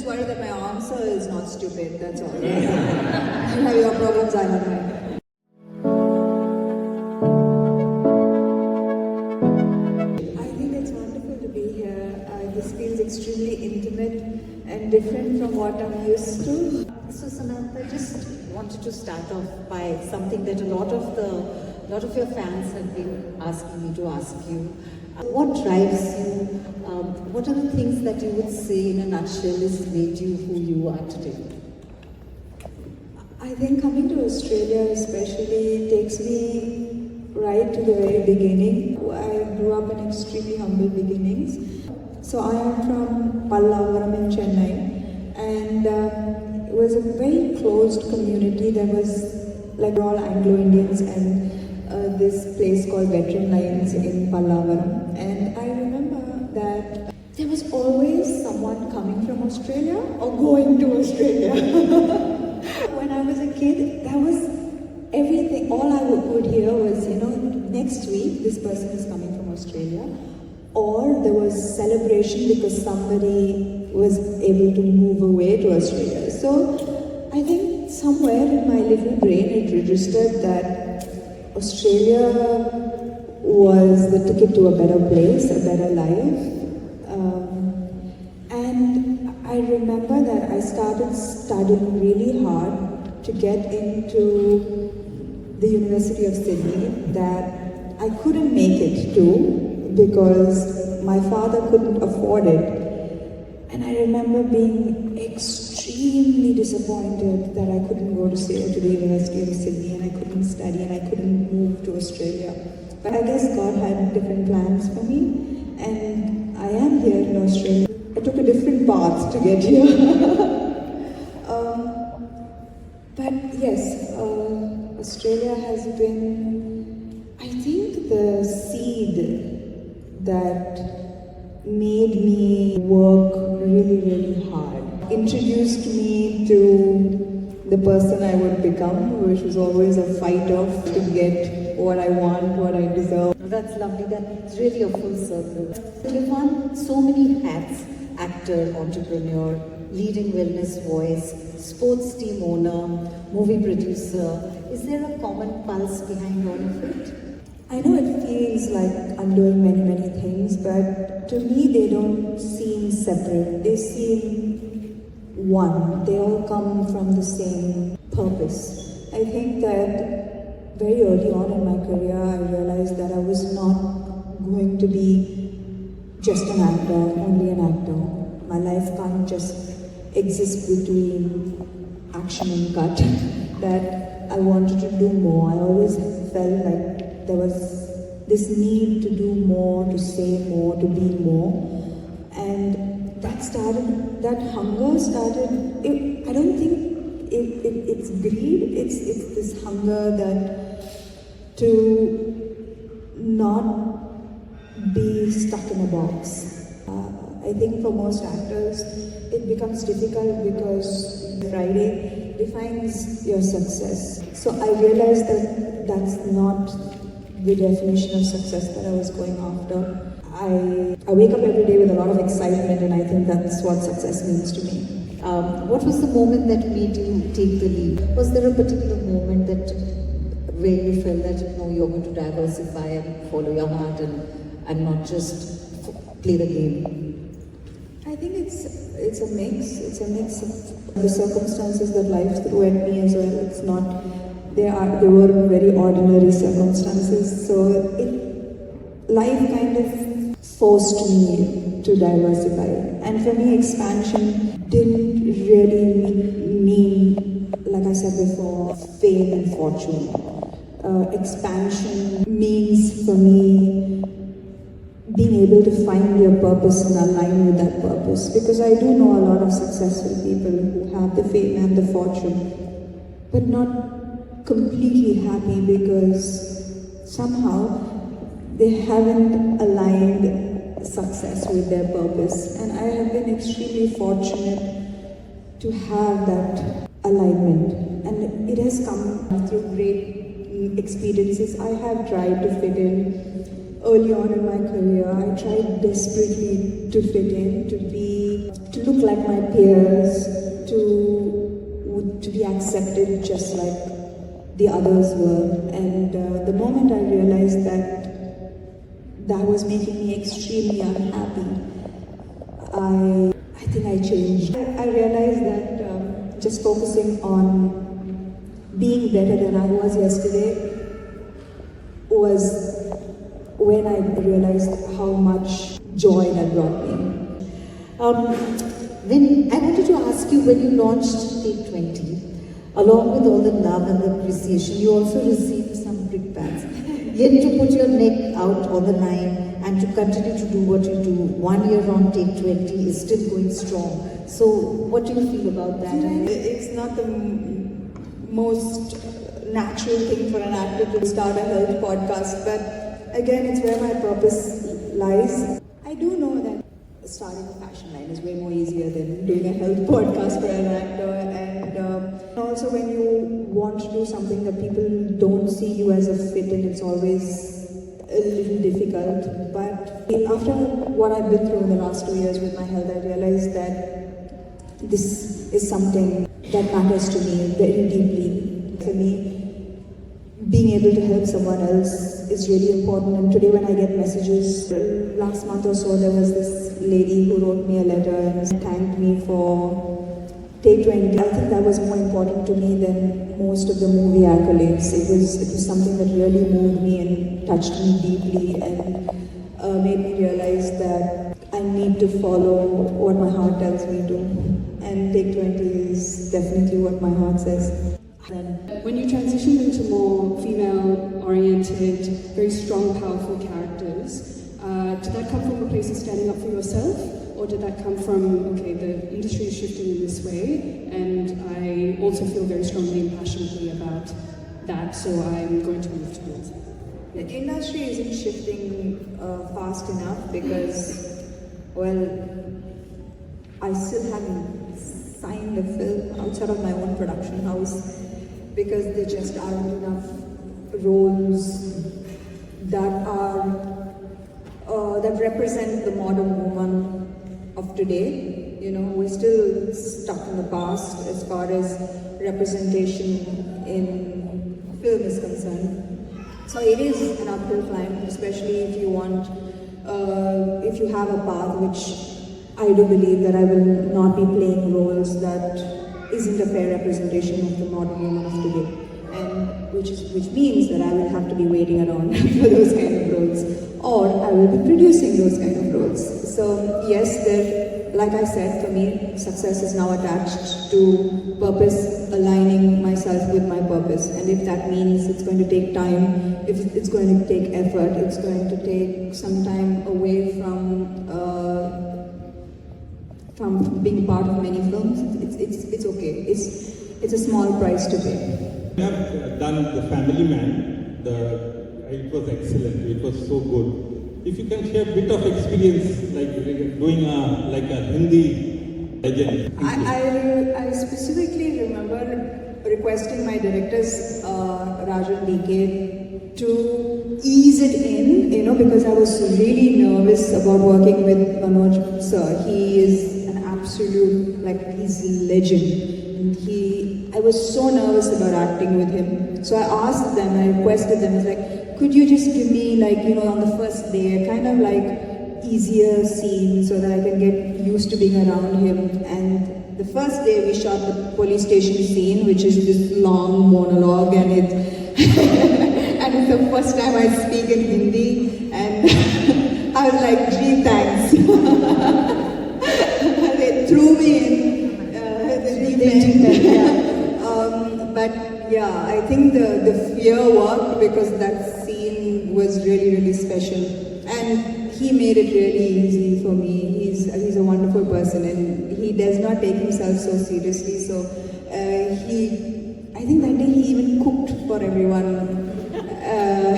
just worried that my answer is not stupid, that's all. You have your problems, I have mine. I think it's wonderful to be here. This feels extremely intimate and different from what I'm used to. So Samantha, just wanted to start off by something that a lot of your fans have been asking me to ask you. What drives you? What are the things that you would say in a nutshell has made you who you are today? I think coming to Australia especially takes me right to the very beginning. I grew up in extremely humble beginnings. So I am from Pallavaram in Chennai, and it was a very closed community. There was like all Anglo-Indians and this place called Veteran Lines in Pallavaram. And I remember that there was always someone coming from Australia or going to Australia. When I was a kid, that was everything. All I would hear was, next week this person is coming from Australia. Or there was celebration because somebody was able to move away to Australia. So I think somewhere in my little brain it registered that Australia was the ticket to a better place, a better life. And I remember that I started studying really hard to get into the University of Sydney that I couldn't make it to because my father couldn't afford it. And I remember being extremely disappointed that I couldn't go to the University of Sydney and I couldn't study and I couldn't move to Australia. But I guess God had different plans for me and I am here in Australia. I took a different path to get here. But yes, Australia has been, I think, the seed that made me work really, really hard. Introduced me to the person I would become, which was always a fight off to get what I want, what I deserve. That's lovely. That's really a full circle. You've worn so many hats: actor, entrepreneur, leading wellness voice, sports team owner, movie producer. Is there a common pulse behind all of it? I know it feels like I'm doing many, many things, but to me they don't seem separate. They seem one. They all come from the same purpose. I think that very early on in my career, I realized that I was not going to be just an actor, only an actor. My life can't just exist between action and cut. That I wanted to do more. I always felt like there was this need to do more, to say more, to be more. And that hunger started, I don't think it's greed, it's this hunger that to not be stuck in a box. I think for most actors, it becomes difficult because Friday defines your success. So I realized that that's not the definition of success that I was going after. I wake up every day with a lot of excitement and I think that's what success means to me. What was the moment that made you take the leap? Was there a particular moment that where you felt that you're going to diversify and follow your heart and not just play the game? I think it's a mix. It's a mix of the circumstances that life threw at me as well. It's not. They were very ordinary circumstances. So life kind of forced me to diversify. And for me, expansion didn't really mean, like I said before, fame and fortune. Expansion means for me being able to find your purpose and align with that purpose. Because I do know a lot of successful people who have the fame and the fortune, but not completely happy because somehow they haven't aligned success with their purpose. And I have been extremely fortunate to have that alignment. And it has come through great experiences. I have tried to fit in early on in my career. I tried desperately to fit in, to look like my peers, to be accepted just like the others were. And the moment I realized that was making me extremely unhappy, I think I changed. I realized that just focusing on being better than I was yesterday was when I realized how much joy that brought me. When I wanted to ask you, when you launched Take 20, along with all the love and the appreciation, you also received some brickbats. Yet to put your neck out on the line and to continue to do what you do, 1 year on Take 20 is still going strong. So what do you feel about that? It's not the most natural thing for an actor to start a health podcast, but again, it's where my purpose lies. I do know that starting a fashion line is way more easier than doing a health podcast for an actor, and also when you want to do something that people don't see you as a fit in, it's always a little difficult. But after what I've been through in the last 2 years with my health, I realized that this is something that matters to me very deeply. For me, being able to help someone else is really important. And today when I get messages, last month or so, there was this lady who wrote me a letter and thanked me for Take 20. I think that was more important to me than most of the movie accolades. It was something that really moved me and touched me deeply and made me realize that I need to follow what my heart tells me to. And Take 20 is definitely what my heart says. When you transitioned into more female-oriented, very strong, powerful characters, did that come from a place of standing up for yourself? Or did that come from, okay, the industry is shifting in this way, and I also feel very strongly and passionately about that, so I'm going to move towards it? The industry isn't shifting fast enough because, well, I still haven't signed a film outside of my own production house because there just aren't enough roles that represent the modern woman of today. You know, we're still stuck in the past as far as representation in film is concerned. So it is an uphill climb, especially if you want, if you have a path, which I do believe that I will not be playing roles that isn't a fair representation of the modern woman of today. And which means that I will have to be waiting around for those kind of roles, or I will be producing those kind of roles. So yes, like I said, for me, success is now attached to purpose, aligning myself with my purpose. And if that means it's going to take time, if it's going to take effort, it's going to take some time away from being part of many films, it's okay. It's a small price to pay. I have done The Family Man. It was excellent. It was so good. If you can share a bit of experience, like doing a Hindi legend. I specifically remember requesting my directors, Rajan DK, to ease it in, you know, because I was really nervous about working with Manoj sir. He is an absolute, he's a legend. I was so nervous about acting with him. So I asked them, I requested them, I was like, could you just give me, on the first day, a kind of easier scene so that I can get used to being around him. And the first day we shot the police station scene, which is this long monologue, and and it's the first time I speak in Hindi, and I was like, gee, thanks. They threw me in. But yeah, I think the fear worked because that scene was really, really special. And he made it really easy for me. He's a wonderful person and he does not take himself so seriously. So I think that day he even cooked for everyone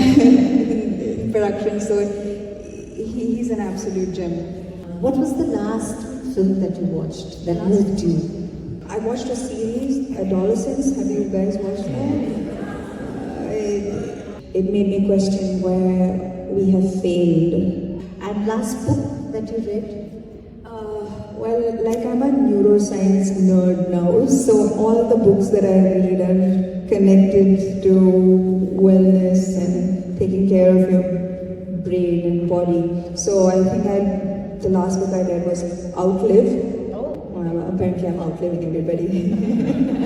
in production. So he's an absolute gem. What was the last film that you watched that moved you? I watched a series, Adolescence. Have you guys watched that? It made me question where we have failed. And last book that you read? Well, like I'm a neuroscience nerd now, so all the books that I read are connected to wellness and taking care of your brain and body. So I think the last book I read was Outlive. Well, apparently I'm outliving everybody.